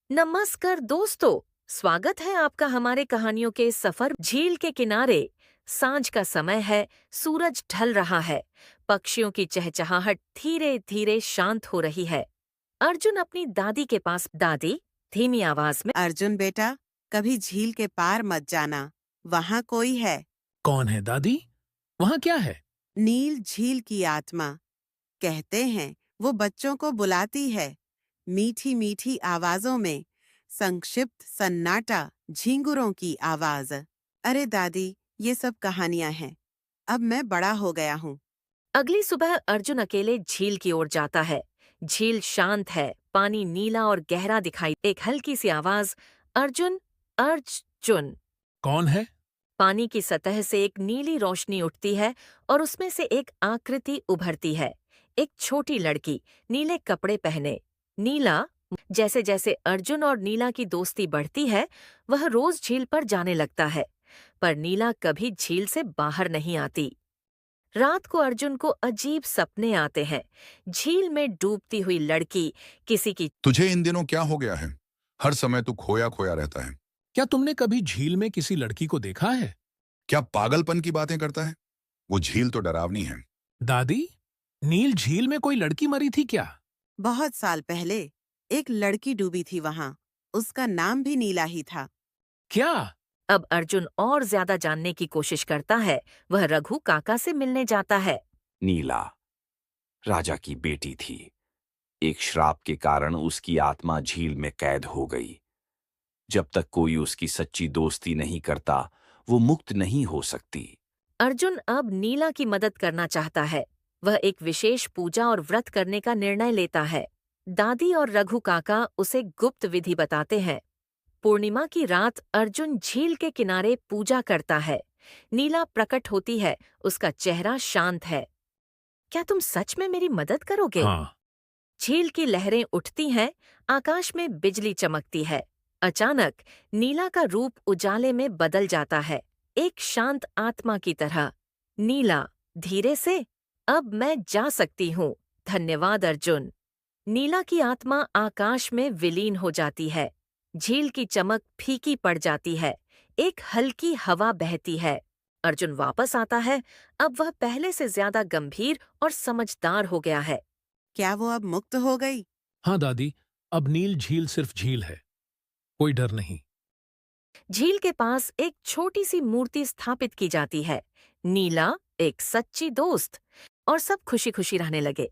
नमस्कार दोस्तों, स्वागत है आपका हमारे कहानियों के सफर। झील के किनारे सांझ का समय है, सूरज ढल रहा है, पक्षियों की चहचहाहट धीरे धीरे शांत हो रही है। अर्जुन अपनी दादी के पास। दादी धीमी आवाज में। अर्जुन बेटा, कभी झील के पार मत जाना। वहाँ कोई है। कौन है दादी? वहाँ क्या है? नील झील की आत्मा। कहते हैं वो बच्चों को बुलाती है, मीठी मीठी आवाजों में। संक्षिप्त सन्नाटा, झींगुरों की आवाज। अरे दादी, ये सब कहानियां हैं। अब मैं बड़ा हो गया हूँ। अगली सुबह अर्जुन अकेले झील की ओर जाता है। झील शांत है, पानी नीला और गहरा दिखाई। एक हल्की सी आवाज, अर्जुन, अर्जुन। कौन है? पानी की सतह से एक नीली रोशनी उठती है और उसमें से एक आकृति उभरती है। एक छोटी लड़की, नीले कपड़े पहने। नीला। जैसे जैसे अर्जुन और नीला की दोस्ती बढ़ती है, वह रोज झील पर जाने लगता है, पर नीला कभी झील से बाहर नहीं आती। रात को अर्जुन को अजीब सपने आते हैं। झील में डूबती हुई लड़की, किसी की। तुझे इन दिनों क्या हो गया है? हर समय तू खोया खोया रहता है। क्या तुमने कभी झील में किसी लड़की को देखा है? क्या पागलपन की बातें करता है? वो झील तो डरावनी है। दादी, नील झील में कोई लड़की मरी थी क्या? बहुत साल पहले एक लड़की डूबी थी वहाँ। उसका नाम भी नीला ही था। क्या? अब अर्जुन और ज्यादा जानने की कोशिश करता है। वह रघु काका से मिलने जाता है। नीला राजा की बेटी थी। एक श्राप के कारण उसकी आत्मा झील में कैद हो गई। जब तक कोई उसकी सच्ची दोस्ती नहीं करता, वो मुक्त नहीं हो सकती। अर्जुन अब नीला की मदद करना चाहता है। वह एक विशेष पूजा और व्रत करने का निर्णय लेता है। दादी और रघु काका उसे गुप्त विधि बताते हैं। पूर्णिमा की रात अर्जुन झील के किनारे पूजा करता है। नीला प्रकट होती है, उसका चेहरा शांत है। क्या तुम सच में मेरी मदद करोगे? हाँ। झील की लहरें उठती हैं, आकाश में बिजली चमकती है। अचानक नीला का रूप उजाले में बदल जाता है, एक शांत आत्मा की तरह। नीला धीरे से, अब मैं जा सकती हूँ, धन्यवाद अर्जुन। नीला की आत्मा आकाश में विलीन हो जाती है। झील की चमक फीकी पड़ जाती है। एक हल्की हवा बहती है। अर्जुन वापस आता है। अब वह पहले से ज्यादा गंभीर और समझदार हो गया है। क्या वो अब मुक्त हो गई? हाँ दादी, अब नील झील सिर्फ झील है, कोई डर नहीं। झील के पास एक छोटी सी मूर्ति स्थापित की जाती है। नीला, एक सच्ची दोस्त, और सब खुशी खुशी रहने लगे।